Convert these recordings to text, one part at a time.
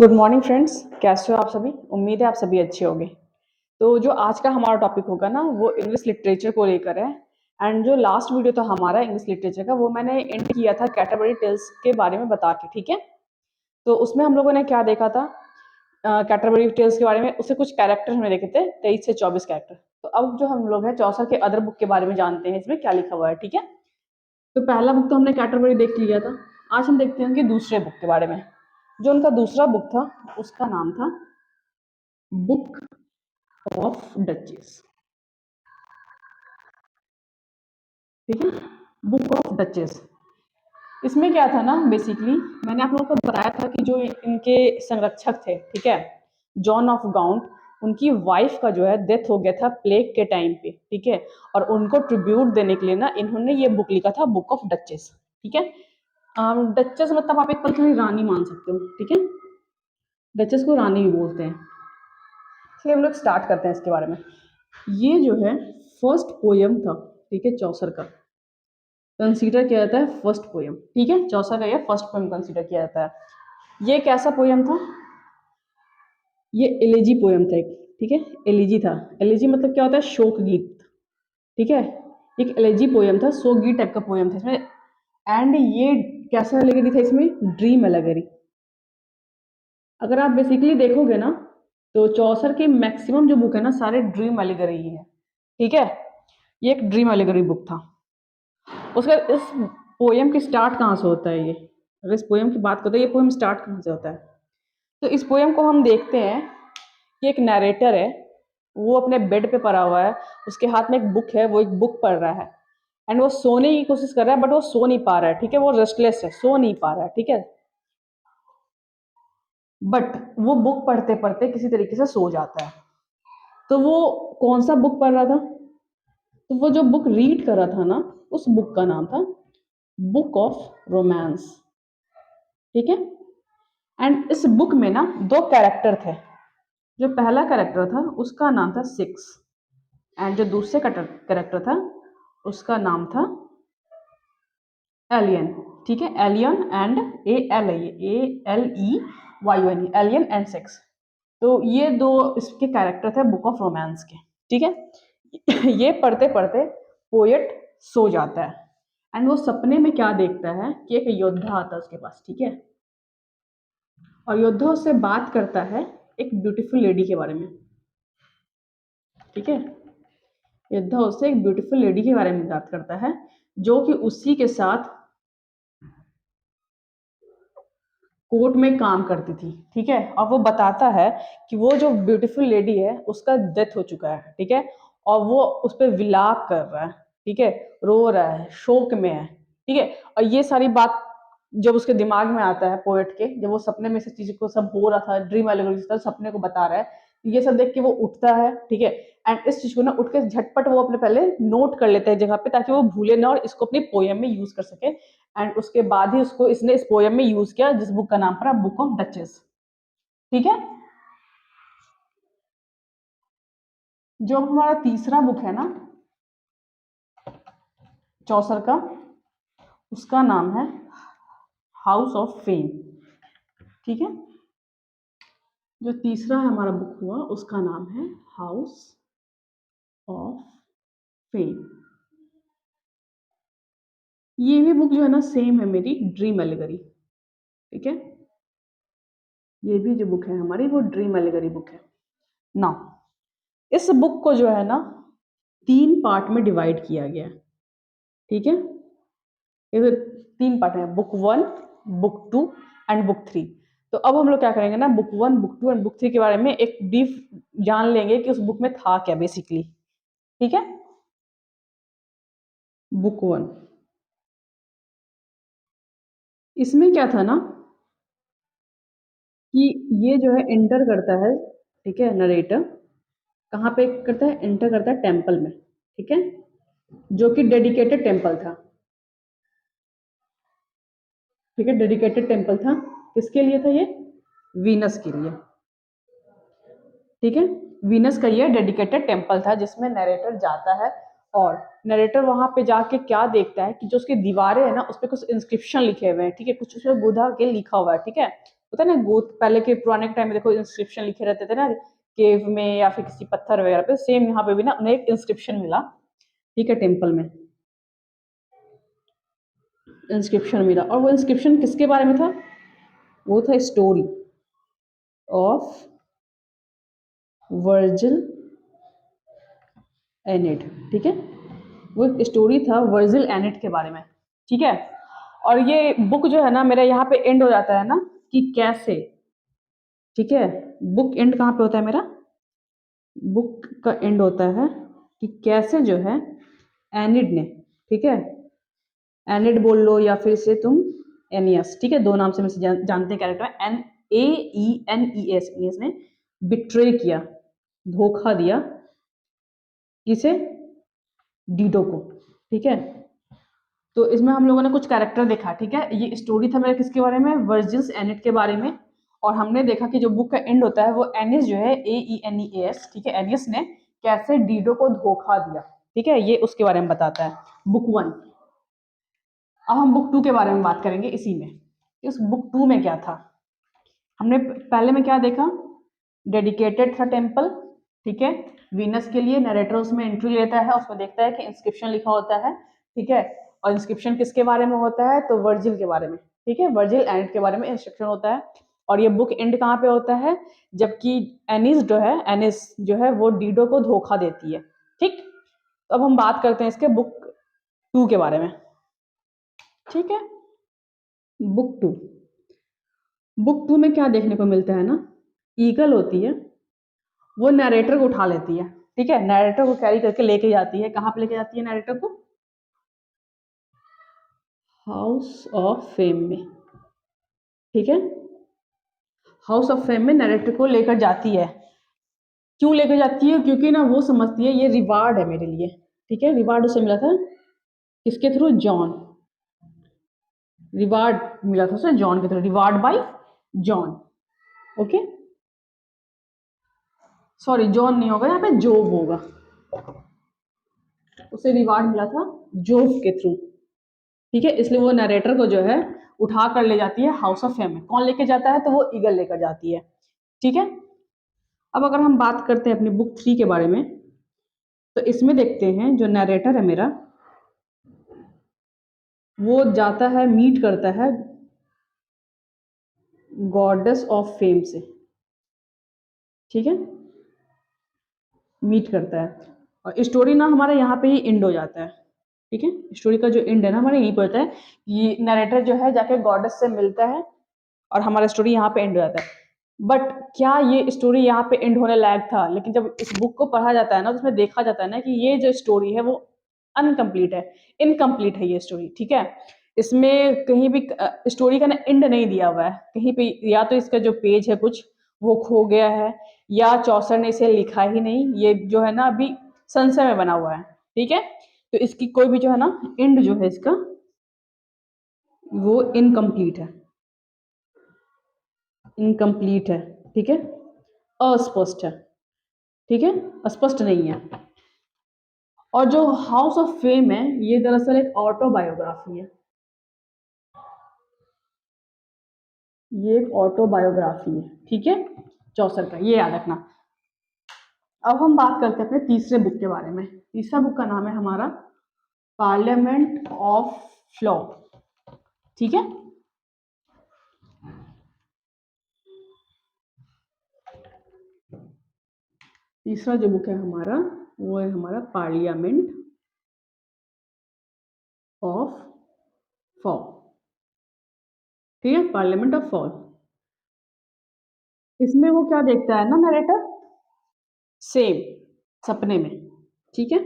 Good morning friends, कैसे हो आप सभी। उम्मीद है आप सभी अच्छे होंगे। तो जो आज का हमारा टॉपिक होगा ना, वो इंग्लिश लिटरेचर को लेकर है। एंड जो लास्ट वीडियो था हमारा इंग्लिश लिटरेचर का, वो मैंने एंड किया था कैटरबरी टेल्स के बारे में बता के, ठीक है। तो उसमें हम लोगों ने क्या देखा था, कैटरबरी टेल्स के बारे में। उससे कुछ कैरेक्टर हमने देखे थे, 23 से 24 कैरेक्टर। तो अब जो हम लोग हैं चौसर के अदर बुक के बारे में जानते हैं, इसमें क्या लिखा हुआ है, ठीक है। तो पहला बुक तो हमने कैटरबरी देख लिया था। आज हम देखते हैं उनके दूसरे बुक के बारे में। जो उनका दूसरा बुक था उसका नाम था बुक ऑफ डचेस, ठीक है। बुक ऑफ डचेस, इसमें क्या था ना, बेसिकली मैंने आप लोगों को बताया था कि जो इनके संरक्षक थे, ठीक है, जॉन ऑफ गाउंट, उनकी वाइफ का जो है डेथ हो गया था प्लेग के टाइम पे, ठीक है। और उनको ट्रिब्यूट देने के लिए ना इन्होंने ये बुक लिखा था, बुक ऑफ डचेस, ठीक है। डचेस मतलब आप एक पल के लिए रानी मान सकते हो, ठीक है। डचेस को रानी भी बोलते हैं। चलिए हम लोग स्टार्ट करते हैं इसके बारे में। ये जो है फर्स्ट पोयम था, ठीक है, चौसर का। कंसीडर किया जाता है फर्स्ट पोयम, ठीक है। चौसर का ये फर्स्ट पोयम कंसीडर किया जाता है। ये कैसा पोयम था? ये एलिजी पोयम था एक, ठीक है। एलिजी था। एलिजी मतलब क्या होता है? शोक गीत, ठीक है। एक एलिजी पोयम था, शोक गीत टाइप का पोयम था इसमें। एंड ये कैसा एलिगरी था इसमें? Dream allegory. अगर आप बेसिकली देखोगे ना, तो चौसर के मैक्सिमम जो बुक है ना, सारे ड्रीम एलिगरी ही है, ठीक है। ये एक ड्रीम एलिगरी बुक था। उसका इस पोयम की स्टार्ट कहाँ से होता है? ये अगर इस पोयम की बात करते हैं, ये पोयम स्टार्ट कहाँ से होता है? तो इस पोयम को हम देखते हैं कि एक नरेटर है, वो अपने बेड पे पड़ा हुआ है, उसके हाथ में एक बुक है, वो एक बुक पढ़ रहा है। एंड वो सोने की कोशिश कर रहा है, बट वो सो नहीं पा रहा है, ठीक है। वो रेस्टलेस है, सो नहीं पा रहा है, ठीक है। बट वो बुक पढ़ते पढ़ते किसी तरीके से सो जाता है। तो वो कौन सा बुक पढ़ रहा था? तो वो जो बुक रीड कर रहा था ना, उस बुक का नाम था बुक ऑफ रोमांस, ठीक है। एंड इस बुक में ना दो कैरेक्टर थे। जो पहला कैरेक्टर था उसका नाम था सिक्स, एंड जो दूसरे कैरेक्टर था उसका नाम था एलियन, ठीक है। Alien and ALEYON, alien and six. तो ये दो इसके कैरेक्टर थे बुक ऑफ रोमांस के, ठीक है। ये पढ़ते पढ़ते पोएट सो जाता है। एंड वो सपने में क्या देखता है कि एक योद्धा आता है उसके पास, ठीक है। और योद्धा उससे बात करता है एक ब्यूटीफुल लेडी के बारे में, ठीक है। योद्धा उससे एक ब्यूटीफुल लेडी के बारे में बात करता है, जो कि उसी के साथ कोर्ट में काम करती थी, ठीक है। और वो बताता है कि वो जो ब्यूटीफुल लेडी है उसका डेथ हो चुका है, ठीक है। और वो उस पर विलाप कर रहा है, ठीक है, रो रहा है, शोक में है, ठीक है। और ये सारी बात जब उसके दिमाग में आता है पोएट के, जब वो सपने में से चीज को सब हो रहा था, ड्रीम एलिगोरी सपने को बता रहा है, ये सब देख के वो उठता है, ठीक है। एंड इस चीज को ना उठ के झटपट वो अपने पहले नोट कर लेता है जगह पे, ताकि वो भूले ना और इसको अपनी पोयम में यूज कर सके। एंड उसके बाद ही उसको इसने इस पोयम में यूज किया, जिस बुक का नाम पड़ा बुक ऑफ डचेस, ठीक है। जो हमारा तीसरा बुक है ना चौसर का, उसका नाम है हाउस ऑफ फेम, ठीक है। जो तीसरा हमारा बुक हुआ उसका नाम है हाउस ऑफ फेम। ये भी बुक जो है ना सेम है मेरी ड्रीम एलिगरी, ठीक है। ये भी जो बुक है हमारी वो ड्रीम एलिगरी बुक है ना। इस बुक को जो है ना तीन पार्ट में डिवाइड किया गया है, ठीक है। ये तीन पार्ट है, book one, book two and book three. तो अब हम लोग क्या करेंगे ना, book one, book two and book three के बारे में एक ब्रीफ जान लेंगे कि उस बुक में था क्या बेसिकली, ठीक है। बुक वन, इसमें क्या था ना कि ये जो है एंटर करता है, ठीक है, नरेटर कहाँ पे करता है? एंटर करता है टेम्पल में, ठीक है, जो कि डेडिकेटेड टेम्पल था, ठीक है। डेडिकेटेड टेम्पल था, किसके लिए था ये? वीनस के लिए, ठीक है। वीनस का ये डेडिकेटेड टेम्पल था जिसमें नरेटर जाता है। और नरेटर वहां पे जाके क्या देखता है कि जो उसकी दीवारें है ना, उस पर कुछ इंस्क्रिप्शन लिखे हुए हैं, ठीक है, कुछ उसमें बुधा के लिखा हुआ है, ठीक है। होता है ना, गोद पहले के पुराने टाइम में देखो इंस्क्रिप्शन लिखे रहते थे ना केव में या फिर किसी पत्थर वगैरह पे, सेम यहाँ पे भी ना उन्हें एक इंस्क्रिप्शन मिला, ठीक है, टेम्पल में इंस्क्रिप्शन मिला। और वो इंस्क्रिप्शन किसके बारे में था? वो था स्टोरी ऑफ वर्जिल एनिड, ठीक है, वो एक स्टोरी था वर्जिल एनिड के बारे में, ठीक है। और ये बुक जो है ना मेरा यहाँ पे एंड हो जाता है ना कि कैसे, ठीक है, बुक एंड कहाँ पे होता है मेरा? बुक का एंड होता है कि कैसे जो है एनिड ने, ठीक है, एनिड बोल लो या फिर से तुम एनियस, ठीक है, दो नाम से मैं जानते हैं कैरेक्टर में, Aeneas, एनियस ने बिट्रे किया, धोखा दिया, किसे? डीडो को, ठीक है। तो इसमें हम लोगों ने कुछ कैरेक्टर देखा, ठीक है, ये स्टोरी था मेरा किसके बारे में? वर्जिल्स एनिड के बारे में। और हमने देखा कि जो बुक का एंड होता है वो एनिस जो है Aeneas, ठीक है, एनियस ने कैसे डीडो को धोखा दिया, ठीक है, ये उसके बारे में बताता है बुक 1। अब हम बुक 2 के बारे में बात करेंगे इसी में। इस बुक 2 में क्या था? हमने पहले में क्या देखा? डेडिकेटेड था टेम्पल, ठीक है, वीनस के लिए। नरेटर उसमें एंट्री लेता है, उसमें देखता है कि इंस्क्रिप्शन लिखा होता है, ठीक है, और इंस्क्रिप्शन किसके बारे में होता है? तो वर्जिल के बारे में, ठीक है, वर्जिल एनिड के बारे में इंस्क्रिप्शन होता है। और ये बुक एंड कहाँ पे होता है? जबकि एनिस जो है वो डीडो को धोखा देती है, ठीक। तो अब हम बात करते हैं इसके बुक 2 के बारे में, ठीक है। बुक 2, बुक 2 में क्या देखने को मिलता है ना, ईगल होती है, वो नरेटर को उठा लेती है, ठीक है, नरेटर को कैरी करके लेके जाती है, कहाँ पे लेके जाती है नरेटर को? हाउस ऑफ फेम में, ठीक है, हाउस ऑफ फेम में नरेटर को लेकर जाती है। क्यों लेकर जाती है? क्योंकि ना वो समझती है ये रिवार्ड है मेरे लिए, ठीक है, रिवार्ड उसे मिला था किसके थ्रू? जॉन, रिवार्ड मिला था उसे जॉन के through, reward bye John, okay, sorry John नहीं होगा यहाँ पे, जोब होगा, उसे रिवार्ड मिला था जोब के थ्रू, ठीक है, इसलिए वो नरेटर को जो है उठा कर ले जाती है हाउस ऑफ फेम में। कौन लेके जाता है? तो वो ईगल लेकर जाती है, ठीक है। अब अगर हम बात करते हैं अपनी बुक 3 के बारे में, तो इसमें देखते हैं जो नरेटर है मेरा, वो जाता है, मीट करता है गॉडेस ऑफ फेम से, ठीक है, मीट करता है। और स्टोरी ना हमारा यहाँ पे ही एंड हो जाता है, ठीक है, स्टोरी का जो एंड है ना हमारा यहीं पर होता है, ये नरेटर जो है जाके गॉडेस से मिलता है और हमारा स्टोरी यहाँ पे एंड हो जाता है। बट क्या ये स्टोरी यहाँ पे एंड होने लायक था? लेकिन जब इस बुक को पढ़ा जाता है ना तो उसमें देखा जाता है ना कि ये जो स्टोरी है वो अनकम्प्लीट है, इनकम्प्लीट है ये स्टोरी, ठीक है। इसमें कहीं भी स्टोरी का ना एंड नहीं दिया हुआ है कहीं पे, या तो इसका जो पेज है कुछ वो खो गया है, या चौसर ने इसे लिखा ही नहीं, ये जो है ना अभी संशय में बना हुआ है, ठीक है। तो इसकी कोई भी जो है ना एंड जो है इसका वो इनकम्प्लीट है, इनकम्प्लीट है, ठीक है, अस्पष्ट है, ठीक है, स्पष्ट नहीं है। और जो हाउस ऑफ फेम है ये दरअसल एक ऑटोबायोग्राफी है, ये एक ऑटोबायोग्राफी है, ठीक है, चौसर का, ये याद रखना। अब हम बात करते हैं अपने तीसरे बुक के बारे में। तीसरा बुक का नाम है हमारा पार्लियामेंट ऑफ फ्लॉ, ठीक है। तीसरा जो बुक है हमारा वो है हमारा पार्लियामेंट ऑफ फॉल, ठीक है, पार्लियामेंट ऑफ फॉल। इसमें वो क्या देखता है ना नरेटर? सेम, सपने में, ठीक है,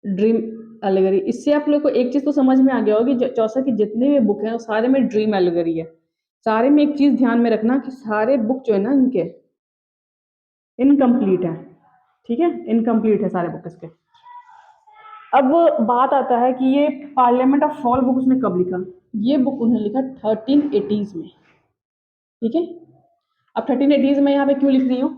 ड्रीम एलिगरी। इससे आप लोग को एक चीज तो समझ में आ गया होगी, चौसर की जितने भी बुक हैं वो सारे में ड्रीम एलिगरी है। सारे में एक चीज ध्यान में रखना कि सारे बुक जो है ना इनके इनकम्प्लीट है, ठीक है, इनकम्प्लीट है सारे बुक इसके। अब बात आता है कि ये पार्लियामेंट ऑफ फॉल बुक उसने कब लिखा? ये बुक उन्होंने लिखा 1380s में, ठीक है। अब 1380s में यहाँ पे क्यों लिख रही हूँ?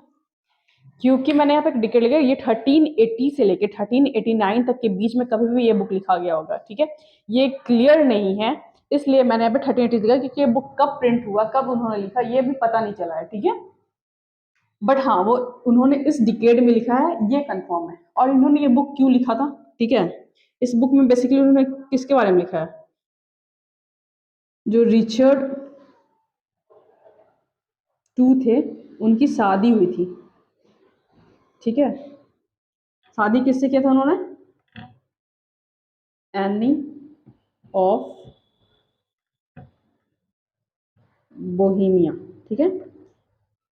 क्योंकि मैंने यहाँ पे डिकेट लिखा, ये 1380 से लेके 1389 तक के बीच में कभी भी ये बुक लिखा गया होगा, ठीक है, ये क्लियर नहीं है। इसलिए मैंने यहाँ पे 1380 दिया, क्योंकि ये बुक कब प्रिंट हुआ, कब उन्होंने लिखा, ये भी पता नहीं चला है, ठीक है। बट हाँ, वो उन्होंने इस डिकेड में लिखा है, ये कंफर्म है। और इन्होंने ये बुक क्यों लिखा था, ठीक है। इस बुक में बेसिकली उन्होंने किसके बारे में लिखा है, जो रिचर्ड टू थे, उनकी शादी हुई थी, ठीक है। शादी किससे किया था उन्होंने, एनी ऑफ बोहेमिया, ठीक है।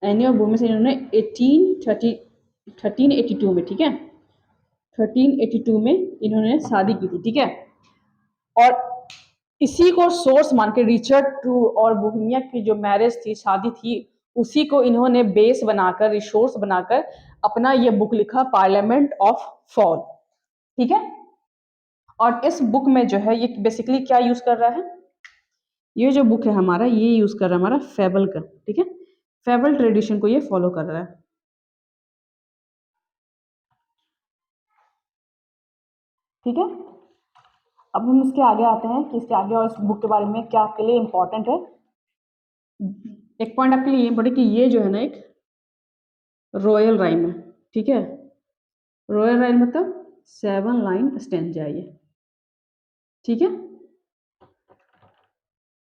एनी ऑफ बोहेमिया से इन्होंने 1382 में, ठीक है, 1382 में इन्होंने शादी की थी, ठीक है। और इसी को सोर्स मान के रिचर्ड टू और बोहेमिया की जो मैरिज थी, शादी थी, उसी को इन्होंने बेस बनाकर, रिसोर्स बनाकर अपना ये बुक लिखा, पार्लियामेंट ऑफ फॉल, ठीक है। और इस बुक में जो है ये बेसिकली क्या यूज कर रहा है, ये जो बुक है हमारा, ये यूज कर रहा है हमारा फेबल का, ठीक है। फेबल ट्रेडिशन को ये फॉलो कर रहा है, ठीक है। अब हम इसके आगे आते हैं कि इसके आगे और इस बुक के बारे में क्या आपके लिए इंपॉर्टेंट है। एक पॉइंट आपके लिए इंपॉर्टेंट कि ये जो है ना एक रॉयल राइम है, ठीक है। रॉयल राइम मतलब 7 लाइन स्टैंजा ये, ठीक है।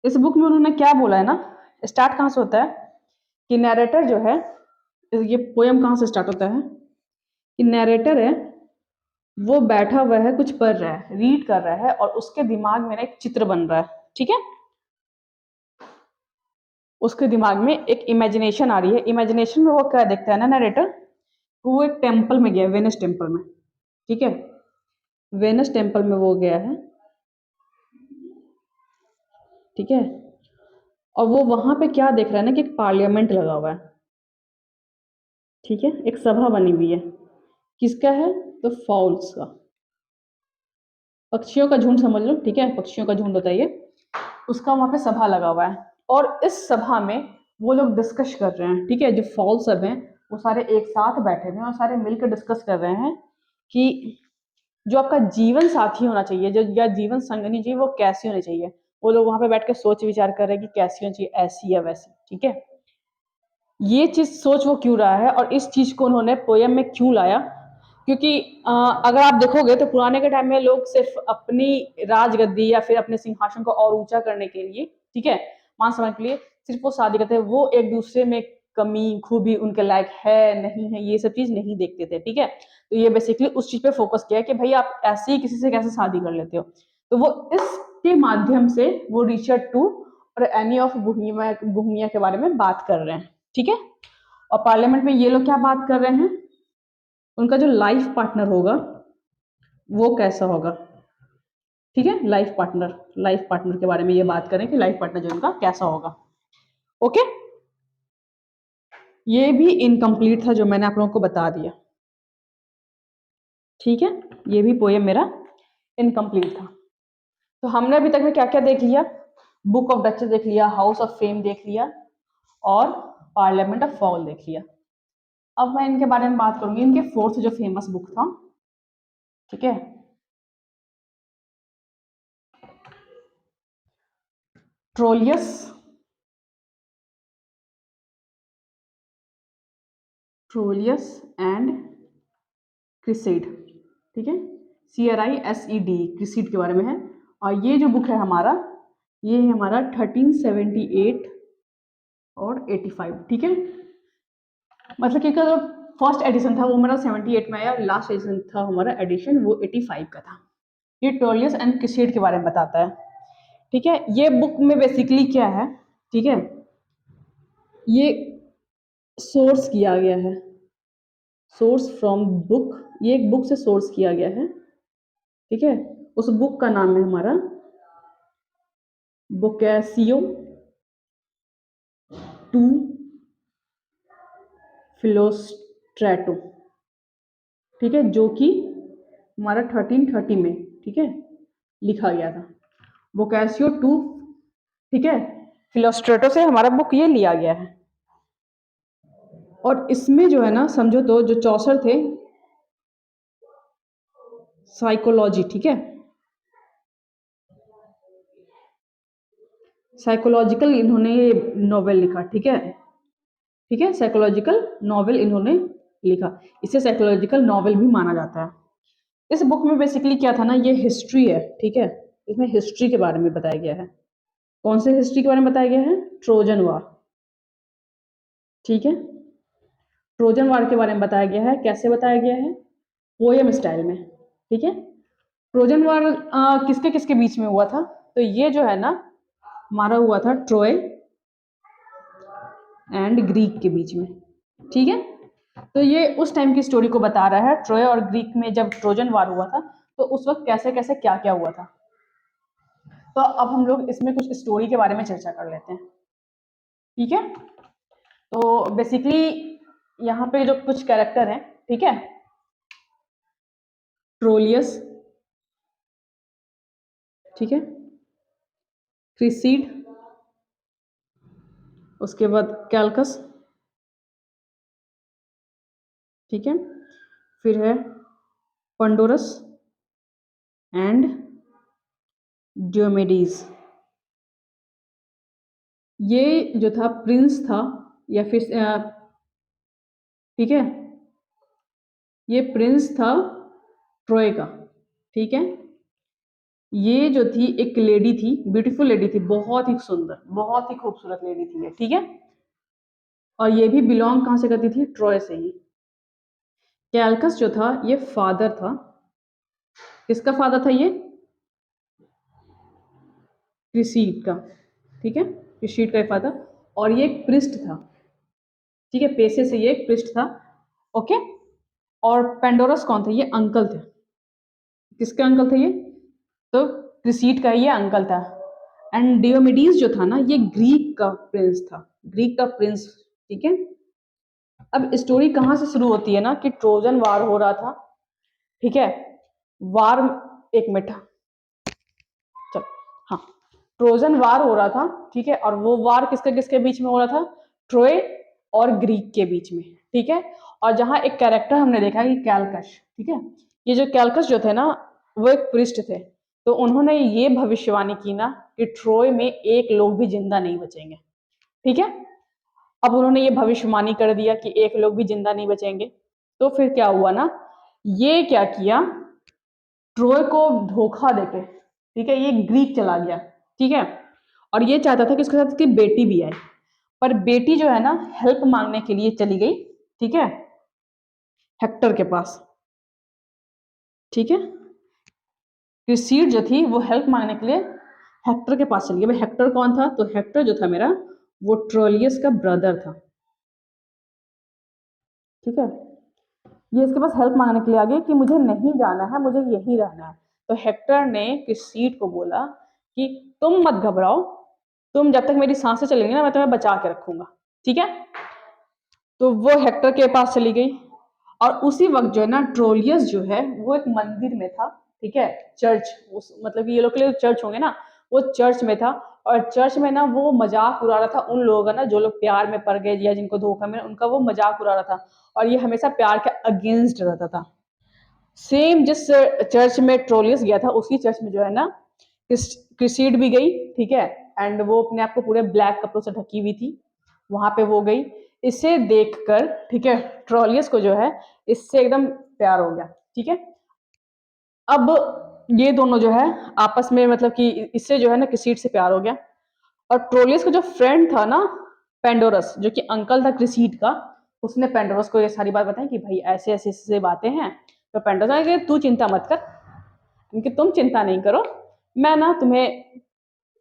इस बुक में उन्होंने क्या बोला है ना, स्टार्ट कहाँ से होता है कि नैरेटर जो है, ये पोयम कहाँ से स्टार्ट होता है कि नैरेटर है, वो बैठा हुआ है, कुछ पढ़ रहा है, रीड कर रहा है, और उसके दिमाग में ना एक चित्र बन रहा है, ठीक है। उसके दिमाग में एक इमेजिनेशन आ रही है, इमेजिनेशन में वो क्या देखता है ना नैरेटर, वो एक टेम्पल में गया, वेनस टेम्पल में, ठीक है। वेनस टेम्पल में वो गया है, ठीक है। और वो वहां पे क्या देख रहा है ना कि एक पार्लियामेंट लगा हुआ है, ठीक है, एक सभा बनी हुई है, किसका है, तो फाउल्स का, पक्षियों का झुंड समझ लो, ठीक है, पक्षियों का झुंड होता है ये, उसका वहां पे सभा लगा हुआ है। और इस सभा में वो लोग डिस्कस कर रहे हैं, ठीक है, जो फॉल सब हैं वो सारे एक साथ बैठे हुए हैं और सारे मिलकर डिस्कस कर रहे हैं कि जो आपका जीवन साथी होना चाहिए, जो या जीवन संगनी चाहिए, वो कैसी होनी चाहिए। वो लोग वहां पे बैठ के सोच विचार कर रहे हैं कि कैसी होनी चाहिए, ऐसी या वैसी, ठीक है। ये चीज सोच वो क्यों रहा है और इस चीज को उन्होंने पोयम में क्यों लाया, क्योंकि अगर आप देखोगे तो पुराने के टाइम में लोग सिर्फ अपनी राजगद्दी या फिर अपने सिंहासन को और ऊंचा करने के लिए, ठीक है, मान सम्मान के लिए सिर्फ वो शादी करते थे, वो एक दूसरे में कमी खूबी उनके लायक है नहीं है, ये सब चीज नहीं देखते थे, ठीक है। तो ये बेसिकली उस चीज पे फोकस किया कि भाई आप ऐसे ही किसी से कैसे शादी कर लेते हो। तो वो इसके माध्यम से वो रिचर्ड टू और एनी ऑफ बुहमिया के बारे में बात कर रहे हैं, ठीक है। और पार्लियामेंट में ये लोग क्या बात कर रहे हैं, उनका जो लाइफ पार्टनर होगा वो कैसा होगा, ठीक है। लाइफ पार्टनर के बारे में ये बात करें कि लाइफ पार्टनर जो उनका कैसा होगा, ओके। ये भी इनकम्प्लीट था जो मैंने आप लोगों को बता दिया, ठीक है। ये भी पोएम मेरा इनकम्प्लीट था। तो हमने अभी तक में क्या क्या देख लिया, बुक ऑफ डचेस देख लिया, हाउस ऑफ फेम देख लिया, और पार्लियामेंट ऑफ फॉल देख लिया। अब मैं इनके बारे में बात करूंगी, इनके फोर्थ जो फेमस बुक था, ठीक है। ट्रोलियस एंड क्रिसेड, ठीक है, CRISED, क्रिसेड के बारे में है। और ये जो बुक है हमारा, ये है हमारा 1378 और 85, ठीक है। मतलब कि जो फर्स्ट एडिशन था वो हमारा 78 में आया और लास्ट एडिशन था हमारा एडिशन वो 85 का था। ये टोलियस एंड क्रिसेड के बारे में बताता है, ठीक है। ये बुक में बेसिकली क्या है, ठीक है, ये सोर्स किया गया है, सोर्स फ्रॉम बुक, ये एक बुक से सोर्स किया गया है, ठीक है। उस बुक का नाम है हमारा बोकैसियो टू फिलोस्ट्रेटो, ठीक है, जो कि हमारा 1330 में, ठीक है, लिखा गया था। बोकैसियो टू, ठीक है, फिलोस्ट्रेटो से हमारा बुक ये लिया गया है। और इसमें जो है ना समझो तो जो चौसर थे साइकोलॉजी, ठीक है, साइकोलॉजिकल इन्होंने नॉवेल लिखा, ठीक है, ठीक है, साइकोलॉजिकल नॉवेल इन्होंने लिखा, इसे साइकोलॉजिकल नॉवेल भी माना जाता है। इस बुक में बेसिकली क्या था ना, ये हिस्ट्री है, ठीक है, इसमें हिस्ट्री के बारे में बताया गया है। कौन से हिस्ट्री के बारे में बताया गया है? ट्रोजन वॉर, ठीक है, ट्रोजन वॉर के बारे में बताया गया है। कैसे बताया गया है? पोएम स्टाइल में, ठीक है। ट्रोजन वॉर किसके किसके बीच में हुआ था? तो ये जो है ना हमारा हुआ था ट्रोय एंड ग्रीक के बीच में, ठीक है। तो ये उस टाइम की स्टोरी को बता रहा है, ट्रोय और ग्रीक में जब ट्रोजन वार हुआ था तो उस वक्त कैसे कैसे क्या क्या हुआ था। तो अब हम लोग इसमें कुछ स्टोरी के बारे में चर्चा कर लेते हैं, ठीक है। तो बेसिकली यहाँ पे जो कुछ कैरेक्टर हैं, ठीक है, ट्रोलियस, ठीक है, क्रिसीड, उसके बाद कैल्कस, ठीक है, फिर है पंडोरस एंड डियोमेडीज। ये जो था प्रिंस था या फिर ठीक है, ये प्रिंस था ट्रोय का, ठीक है। ये जो थी एक लेडी थी, ब्यूटीफुल लेडी थी, बहुत ही सुंदर, बहुत ही खूबसूरत लेडी थी ये, ठीक है। और ये भी बिलोंग कहाँ से करती थी? ट्रॉय से ही। कैल्कस जो था ये फादर था, किसका फादर था ये? क्रिसीड का, ठीक है, क्रिसीड का फादर। और ये एक प्रिस्ट था, ठीक है, पेशे से ये एक प्रिस्ट था, ओके। और पेंडोरस कौन थे? ये अंकल थे, किसके अंकल थे ये? तो क्रिसीड का ये अंकल था। एंड डियोमेडीज जो था ना ये ग्रीक का प्रिंस था, ग्रीक का प्रिंस, ठीक है। अब स्टोरी कहाँ से शुरू होती है ना कि ट्रोजन वार हो रहा था, ठीक है, वार, एक मिनट, चल, हाँ, ट्रोजन वार हो रहा था, ठीक है, और वो वार किसके किसके बीच में हो रहा था? ट्रोय और ग्रीक के बीच में, ठीक है। और जहाँ एक कैरेक्टर हमने देखा कि कैलकश, ठीक है, ये जो कैलकश जो थे ना वो एक पृष्ठ थे, तो उन्होंने ये भविष्यवाणी की ना कि ट्रोय में एक लोग भी जिंदा नहीं बचेंगे, ठीक है। अब उन्होंने ये भविष्यवाणी कर दिया कि एक लोग भी जिंदा नहीं बचेंगे, तो फिर क्या हुआ ना, ये क्या किया, ट्रोय को धोखा देके, ठीक है, ये ग्रीक चला गया, ठीक है। और ये चाहता था कि उसके साथ उसकी बेटी भी आए, पर बेटी जो है ना हेल्प मांगने के लिए चली गई, ठीक है, हेक्टर के पास, ठीक है। क्रिसीड जो थी वो हेल्प मांगने के लिए हेक्टर के पास चली गई। भाई हेक्टर कौन था? तो हेक्टर जो था मेरा वो ट्रोलियस का ब्रदर था, ठीक है। ये इसके पास हेल्प मांगने के लिए आ गई कि मुझे नहीं जाना है, मुझे यहीं रहना है। तो हेक्टर ने क्रिसीड को बोला कि तुम मत घबराओ, तुम जब तक मेरी सांसें चलेंगी ना मैं तुम्हें बचा के रखूंगा, ठीक है। तो वो हेक्टर के पास चली गई। और उसी वक्त जो है ना ट्रोलियस जो है वो एक मंदिर में था, ठीक है, चर्च, उस मतलब कि ये लोग के लिए चर्च होंगे ना, वो चर्च में था। और चर्च में ना वो मजाक उड़ा रहा था उन लोगों का ना जो लोग प्यार में पड़ गए या जिनको धोखा मिला, उनका वो मजाक उड़ा रहा था। और ये हमेशा प्यार के अगेंस्ट रहता था। सेम जिस चर्च में ट्रोलियस गया था उसी चर्च में जो है ना क्रिसीड भी गई, ठीक है। एंड वो अपने आप को पूरे ब्लैक कपड़ों से ढकी हुई थी, वहां पे वो गई। इसे देखकर, ठीक है, ट्रोलियस को जो है इससे एकदम प्यार हो गया, ठीक है। अब ये दोनों जो है आपस में मतलब कि इससे जो है ना क्रिसीड से प्यार हो गया। और ट्रोलियस का जो फ्रेंड था ना पेंडोरस, जो कि अंकल था क्रिसीड का, उसने पेंडोरस को ये सारी बात बताई कि भाई ऐसे ऐसे ऐसे बातें हैं। तो पेंडोरस ने कहा, तू चिंता मत कर, इनकी तुम चिंता नहीं करो, मैं ना तुम्हें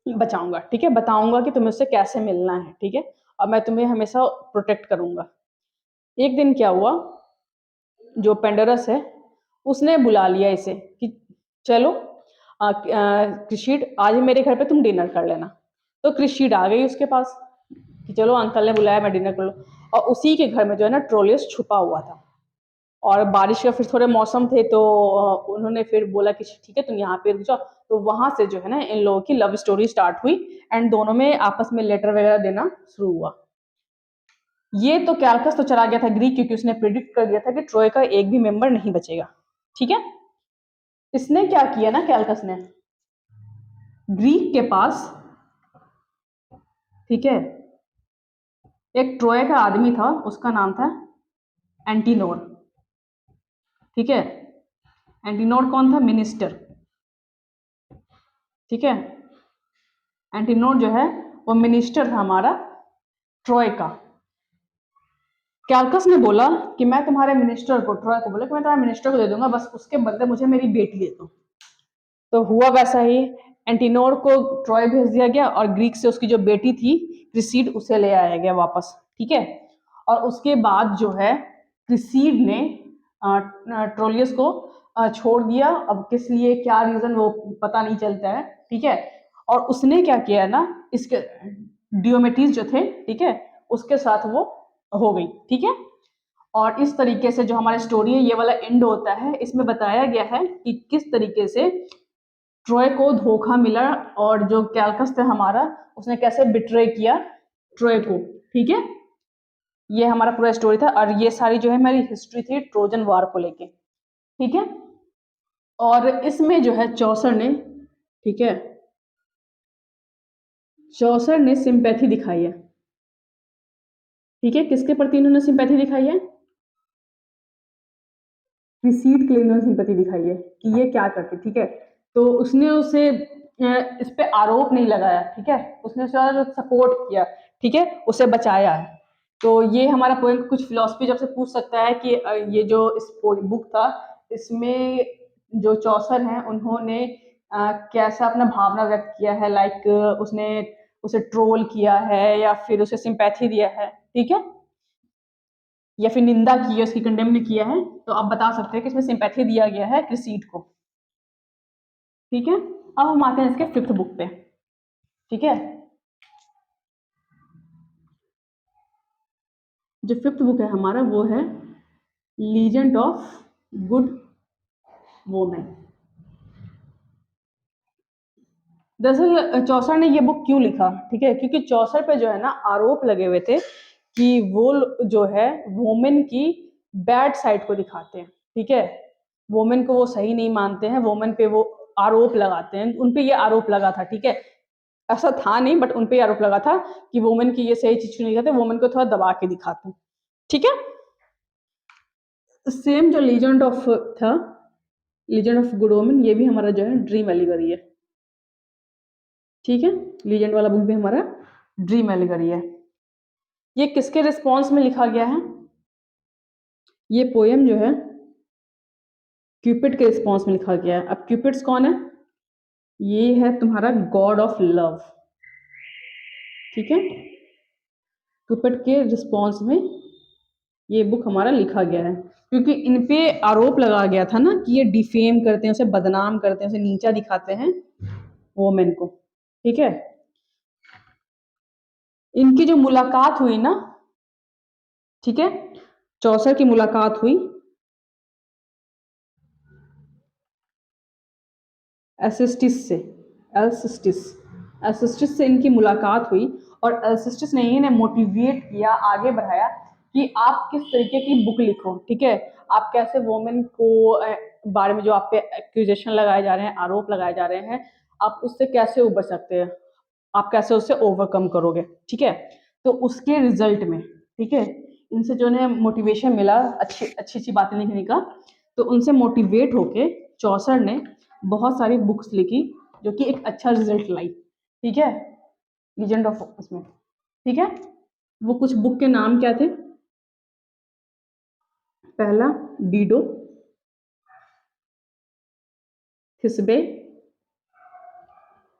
बचाऊंगा, ठीक है, बताऊंगा कि तुम्हें उससे कैसे मिलना है, ठीक है, और मैं तुम्हें हमेशा प्रोटेक्ट करूंगा। एक दिन क्या हुआ, जो पेंडोरस है उसने बुला लिया इसे कि चलो क्रिशीड आज मेरे घर पे तुम डिनर कर लेना। तो क्रिशीड आ गई उसके पास कि चलो अंकल ने बुलाया मैं डिनर कर लूँ। और उसी के घर में जो है ना ट्रोलियस छुपा हुआ था। और बारिश का फिर थोड़े मौसम थे तो उन्होंने फिर बोला कि ठीक है तुम यहाँ पे रुक जाओ। तो वहां से जो है ना इन लोगों की लव स्टोरी स्टार्ट हुई। एंड दोनों में आपस में लेटर वगैरह देना शुरू हुआ। ये तो कैल्कस तो चला गया था ग्रीक, क्योंकि उसने प्रिडिक्ट कर दिया था कि ट्रोय का एक भी मेंबर नहीं बचेगा, ठीक है। इसने क्या किया ना कैल्कस ने, ग्रीक के पास ठीक है। एक ट्रोय का आदमी था, उसका नाम था एंटीनोर। ठीक है। एंटीनोर कौन था? मिनिस्टर। ठीक है। एंटीनोर जो है वो मिनिस्टर था हमारा ट्रोय का। कैलकस ने बोला कि मैं तुम्हारे मिनिस्टर को, ट्रोय को बोला कि मैं तुम्हारे मिनिस्टर को दे दूंगा, बस उसके बदले मुझे मेरी बेटी दे दो। तो हुआ वैसा ही, एंटीनोर को ट्रॉय भेज दिया गया और ग्रीक से उसकी जो बेटी थी क्रिसीड, उसे ले आया गया वापस। ठीक है। और उसके बाद जो है क्रिसीड ने ट्रोलियस को छोड़ दिया। अब किस लिए, क्या रीजन, वो पता नहीं चलता है। ठीक है। और उसने क्या किया ना, इसके डियोमेट्रिस जो थे, ठीक है, उसके साथ वो हो गई। ठीक है। और इस तरीके से जो हमारी स्टोरी है ये वाला एंड होता है। इसमें बताया गया है कि किस तरीके से ट्रॉय को धोखा मिला और जो कैलकस था हमारा, उसने कैसे बिट्रे किया ट्रॉय को। ठीक है। ये हमारा पूरा स्टोरी था और ये सारी जो है मेरी हिस्ट्री थी ट्रोजन वार को लेके। ठीक है। और इसमें जो है चौसर ने, ठीक है, चौसर ने सिंपैथी दिखाई है। ठीक है। किसके प्रति इन्होंने सिंपैथी दिखाई है? क्रिसीड के लिए इन्होंने सिंपैथी दिखाई है कि ये क्या करती। ठीक है। तो उसने उसे इस पे आरोप नहीं लगाया। ठीक है। उसने उसे सपोर्ट किया। ठीक है। उसे बचाया है। तो ये हमारा पोएम कुछ फिलोसफी जब से पूछ सकता है कि ये जो इस बुक था, इसमें जो चौसर हैं उन्होंने कैसा अपना भावना व्यक्त किया है, लाइक उसने उसे ट्रोल किया है या फिर उसे सिंपैथी दिया है। ठीक है। या फिर निंदा की है, उसकी कंडेम किया है। तो आप बता सकते हैं कि इसमें सिंपैथी दिया गया है क्रिसीड को। ठीक है। अब हम आते हैं इसके फिफ्थ बुक पे। ठीक है। जो फिफ्थ बुक है हमारा वो है लीजेंड ऑफ गुड वोमेन। दरअसल चौसर ने ये बुक क्यों लिखा? ठीक है, क्योंकि चौसर पे जो है ना आरोप लगे हुए थे कि वो जो है वोमेन की बैड साइड को दिखाते हैं। ठीक है। वोमेन को वो सही नहीं मानते हैं, वोमेन पे वो आरोप लगाते हैं। उन पे ये आरोप लगा था। ठीक है। ऐसा था नहीं, बट उन पे आरोप लगा था कि वोमेन की ये सही चीज क्यों नहीं दिखाते, वोमेन को थोड़ा दबा के दिखाते हैं। ठीक है। सेम जो लीजेंड ऑफ था, लीजेंड ऑफ गुड वोमेन, ये भी हमारा जो है ड्रीम एलिगरी है। ठीक है। लीजेंड वाला बुक भी हमारा ड्रीम एलिगरी है। ये किसके रिस्पॉन्स में लिखा गया है? ये पोएम जो है क्यूपिड के रिस्पॉन्स में लिखा गया है। अब क्यूपिड्स कौन है? ये है तुम्हारा गॉड ऑफ लव। ठीक है। क्यूपिड के रिस्पॉन्स में ये बुक हमारा लिखा गया है, क्योंकि इन पे आरोप लगा गया था ना कि ये डिफेम करते हैं, उसे बदनाम करते हैं, उसे नीचा दिखाते हैं वोमेन को। ठीक है। इनकी जो मुलाकात हुई ना, ठीक है, चौसर की मुलाकात हुई एसिस्टिस से। एल्सिस्टिस एल्सिस्टिस से इनकी मुलाकात हुई और एल्सिस्टिस ने इन्हें मोटिवेट किया, आगे बढ़ाया कि आप किस तरीके की बुक लिखो। ठीक है। आप कैसे वोमेन को बारे में जो आप पे एक्यूजेशन लगाए जा रहे हैं, आरोप लगाए जा रहे हैं, आप उससे कैसे उबर सकते हैं, आप कैसे उससे ओवरकम करोगे। ठीक है। तो उसके रिजल्ट में, ठीक है, इनसे जो है मोटिवेशन मिला अच्छी अच्छी अच्छी बातें लिखने का। तो उनसे मोटिवेट होके चौसर ने बहुत सारी बुक्स लिखी जो कि एक अच्छा रिजल्ट लाई। ठीक है। लीजेंड ऑफ उसमें। ठीक है। वो कुछ बुक के नाम क्या थे? पहला डीडो, थिस्बे,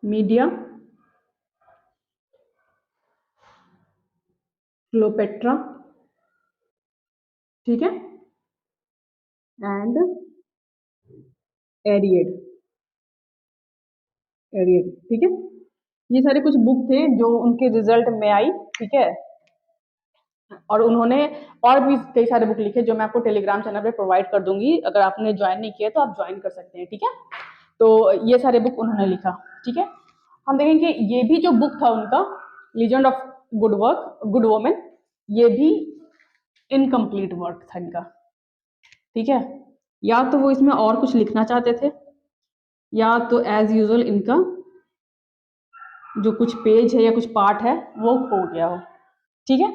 मीडिया, क्लोपेट्रा, ठीक है, एंड एरियड। एरियड। ठीक है। ये सारे कुछ बुक थे जो उनके रिजल्ट में आई। ठीक है। और उन्होंने और भी कई सारे बुक लिखे जो मैं आपको टेलीग्राम चैनल पे प्रोवाइड कर दूंगी। अगर आपने ज्वाइन नहीं किया तो आप ज्वाइन कर सकते हैं। ठीक है। तो ये सारे बुक उन्होंने लिखा। ठीक है। हम देखेंगे ये भी जो बुक था उनका, लीजेंड ऑफ गुड वोमेन, ये भी इनकम्प्लीट वर्क था इनका। ठीक है। या तो वो इसमें और कुछ लिखना चाहते थे, या तो एज यूजुअल इनका जो कुछ पेज है या कुछ पार्ट है वो खो गया हो। ठीक है,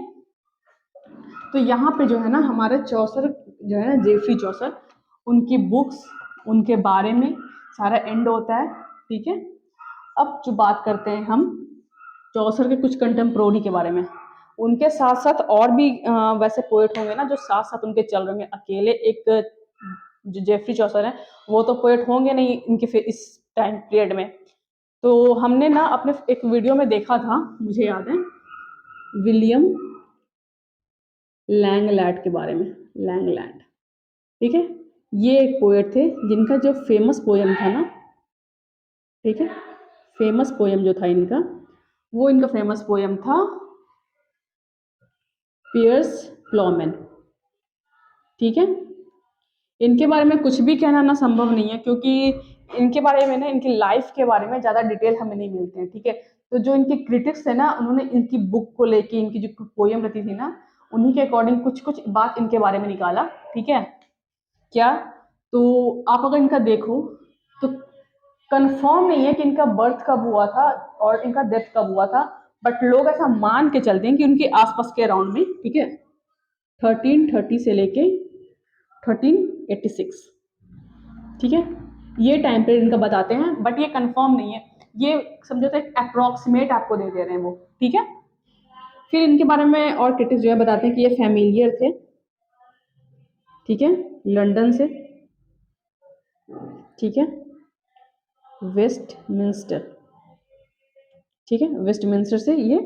तो यहाँ पे जो है ना हमारे चौसर जो है ना जेफरी चौसर, उनकी बुक्स, उनके बारे में सारा एंड होता है। ठीक है, अब जो बात करते हैं हम चौसर के कुछ कंटेम्प्रोरी के बारे में। उनके साथ साथ और भी वैसे पोएट होंगे ना जो साथ साथ उनके चल रहे होंगे। अकेले एक जो जेफरी चौसर है वो तो पोएट होंगे नहीं इनके फिर इस टाइम पीरियड में। तो हमने ना अपने एक वीडियो में देखा था, मुझे याद है, विलियम लैंगलैंड के बारे में। लैंगलैंड, ठीक है, ये एक पोएट थे जिनका जो फेमस पोएम था ना, ठीक है, फेमस पोएम जो था इनका, वो इनका फेमस पोएम था पियर्स प्लॉमैन। ठीक है, इनके बारे में कुछ भी कहना ना संभव नहीं है, क्योंकि इनके बारे में ना, इनकी लाइफ के बारे में ज़्यादा डिटेल हमें नहीं मिलते हैं। ठीक है, तो जो इनके क्रिटिक्स है ना, उन्होंने इनकी बुक को लेके, इनकी जो पोएम रहती थी ना, उन्हीं के अकॉर्डिंग कुछ कुछ बात इनके बारे में निकाला। ठीक है, क्या, तो आप अगर इनका देखो तो कंफर्म नहीं है कि इनका बर्थ कब हुआ था और इनका डेथ कब हुआ था, बट लोग ऐसा मान के चलते हैं कि उनके आसपास के अराउंड में। ठीक है, 1330 से लेके 1386, ठीक है, ये टाइम पीरियड इनका बताते हैं, बट ये कंफर्म नहीं है, ये समझो तो एक अप्रोक्सीमेट आपको दे दे रहे हैं वो। ठीक है, फिर इनके बारे में और क्रिटिक्स जो है बताते हैं कि ये फैमिलियर थे। ठीक है, लंदन से। ठीक है, वेस्टमिंस्टर, ठीक है, वेस्टमिंस्टर से ये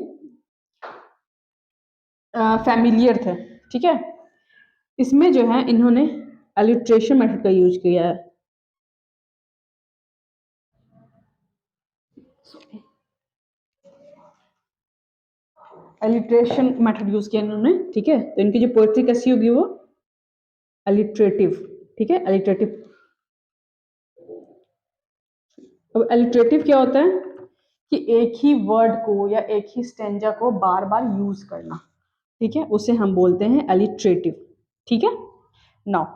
फैमिलियर थे। ठीक है, इसमें जो है इन्होंने अलिट्रेशन मेथड का यूज किया है। अलिट्रेशन मेथड यूज किया इन्होंने। ठीक है, तो इनकी जो पोएट्री कैसी होगी वो अलिट्रेटिव। ठीक है, अलिट्रेटिव। अब अलिट्रेटिव क्या होता है कि एक ही वर्ड को या एक ही स्टेंजा को बार बार यूज करना। ठीक है, उसे हम बोलते हैं अलिट्रेटिव। ठीक है, नाउ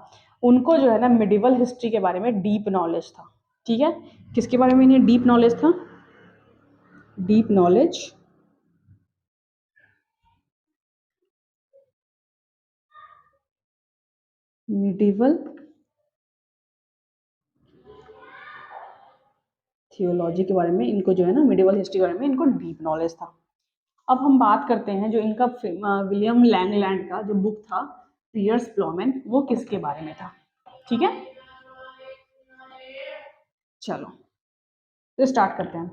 उनको जो है ना मिडिवल हिस्ट्री के बारे में डीप नॉलेज था। ठीक है, किसके बारे में इन्हें डीप नॉलेज था? डीप नॉलेज मिडिवल थियोलॉजी के बारे में, इनको जो है ना मिडिवल हिस्ट्री के बारे में इनको डीप नॉलेज था। अब हम बात करते हैं जो इनका विलियम लैंगलैंड का जो बुक था पियर्स प्लॉमैन, वो किसके बारे में था? ठीक है, चलो तो स्टार्ट करते हैं।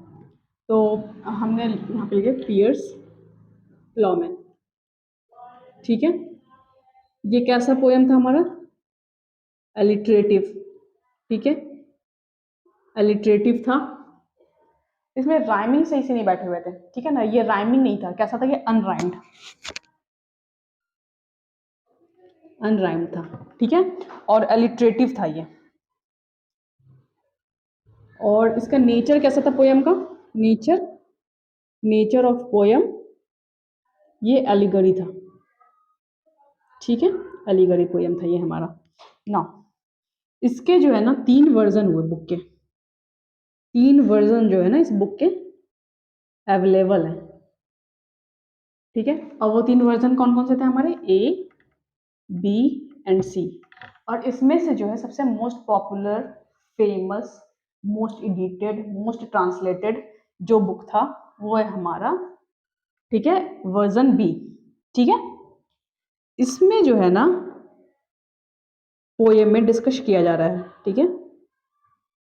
तो हमने यहाँ पे लिखे पियर्स प्लॉमैन। ठीक है, ये कैसा पोएम था हमारा? अलिट्रेटिव। ठीक है, अलिट्रेटिव था। इसमें राइमिंग सही से नहीं बैठे हुए थे। ठीक है ना, ये राइमिंग नहीं था, कैसा था, ये अनराइम्ड, अनराइम्ड था। ठीक है, और अलिट्रेटिव था ये। और इसका नेचर कैसा था पोएम का? नेचर, नेचर ऑफ पोएम, ये एलिगरी था। ठीक है, एलिगरी पोएम था ये हमारा। ना इसके जो है ना 3 वर्जन हुए बुक के। 3 वर्जन जो है ना इस बुक के अवेलेबल है। ठीक है, और वो 3 वर्जन कौन कौन से थे हमारे? ए, बी एंड सी। और इसमें से जो है सबसे most popular, famous, most edited, most translated जो बुक था वो है हमारा, ठीक है, वर्जन बी। ठीक है, इसमें जो है ना पोएम में डिस्कस किया जा रहा है। ठीक है,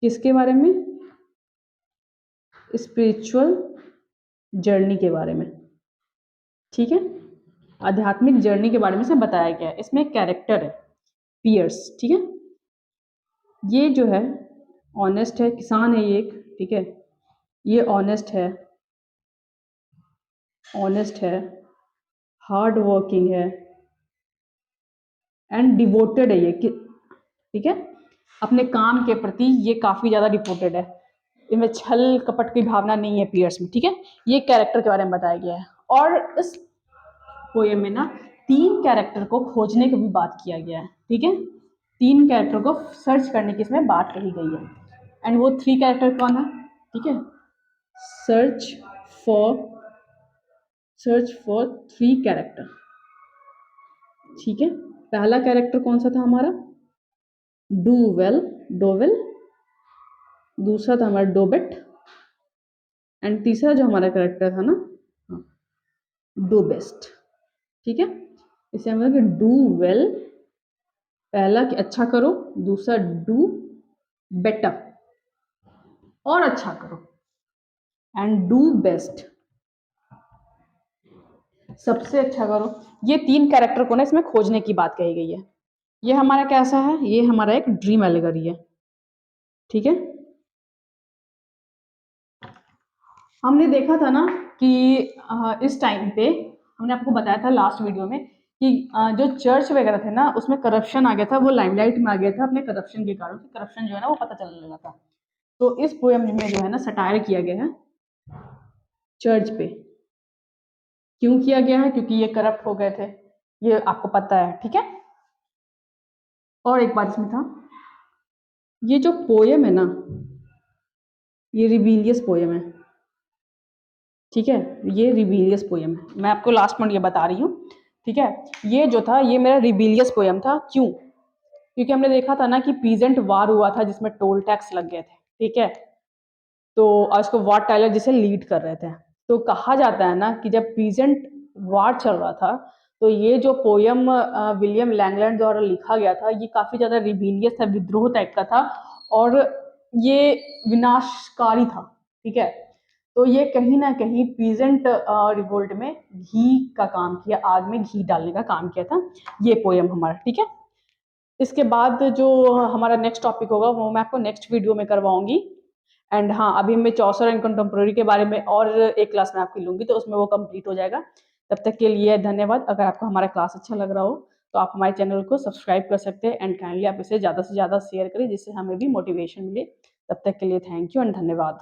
किसके बारे में? स्पिरिचुअल जर्नी के बारे में। ठीक है, आध्यात्मिक जर्नी के बारे में से बताया गया है। इसमें एक कैरेक्टर है पियर्स। ठीक है, ये जो है ऑनेस्ट है, किसान है ये एक। ठीक है, ये ऑनेस्ट है, ऑनेस्ट है, हार्ड वर्किंग है एंड डिवोटेड है ये। ठीक है, अपने काम के प्रति ये काफ़ी ज़्यादा डिवोटेड है, इनमें छल कपट की भावना नहीं है पियर्स में। ठीक है, ये कैरेक्टर के बारे में बताया गया है। और इस पोएम में ना 3 कैरेक्टर को खोजने की भी बात किया गया है। ठीक है, 3 कैरेक्टर को सर्च करने की इसमें बात कही गई है। एंड वो 3 कैरेक्टर कौन है? ठीक है, search, for search for 3 character. ठीक है, पहला कैरेक्टर कौन सा था हमारा? Do well, dowel. दूसरा था हमारा डोबेट। एंड तीसरा जो हमारा कैरेक्टर था ना, डू बेस्ट। ठीक है, इसे हम लोग डू वेल, पहला कि अच्छा करो, दूसरा डू बेटर और अच्छा करो, एंड डू बेस्ट सबसे अच्छा करो। ये 3 कैरेक्टर को ना इसमें खोजने की बात कही गई है। ये हमारा कैसा है? ये हमारा एक ड्रीम एलिगरी है। ठीक है, हमने देखा था ना कि इस टाइम पे हमने आपको बताया था लास्ट वीडियो में कि जो चर्च वगैरह थे ना उसमें करप्शन आ गया था, वो लाइमलाइट में आ गया था अपने करप्शन के कारण। करप्शन जो है ना वो पता चलने लगा था। तो इस पोएम में जो है ना सटायर किया गया है चर्च पे। क्यों किया गया है? क्योंकि ये करप्ट हो गए थे, ये आपको पता है। ठीक है, और एक बात इसमें था, ये जो पोएम है ना ये रिबीलियस पोएम है। ठीक है, ये रिबीलियस पोएम है, मैं आपको लास्ट में ये बता रही हूँ। ठीक है, ये जो था ये मेरा रिबीलियस पोएम था। क्यों? क्योंकि हमने देखा था ना कि पीजेंट वार हुआ था जिसमें टोल टैक्स लग गए थे। ठीक है, तो उसको वार्ड टाइलर जिसे लीड कर रहे थे। तो कहा जाता है ना कि जब पीजेंट वार चल रहा था तो ये जो पोयम विलियम लैंगलैंड द्वारा लिखा गया था ये काफ़ी ज़्यादा रिबीलियस था, विद्रोह टाइप का था और ये विनाशकारी था। ठीक है, तो ये कहीं ना कहीं पीजेंट रिवोल्ट में घी का काम किया, आग में घी डालने का काम किया था ये पोयम हमारा। ठीक है, इसके बाद जो हमारा नेक्स्ट टॉपिक होगा वो मैं आपको नेक्स्ट वीडियो में करवाऊंगी। एंड हाँ, अभी मैं चौसर एंड कंटेम्प्रेरी के बारे में और एक क्लास में आपकी लूंगी तो उसमें वो कंप्लीट हो जाएगा। तब तक के लिए धन्यवाद। अगर आपको हमारा क्लास अच्छा लग रहा हो तो आप हमारे चैनल को सब्सक्राइब कर सकते हैं एंड काइंडली आप इसे ज़्यादा से ज़्यादा शेयर करें जिससे हमें भी मोटिवेशन मिले। तब तक के लिए थैंक यू एंड धन्यवाद।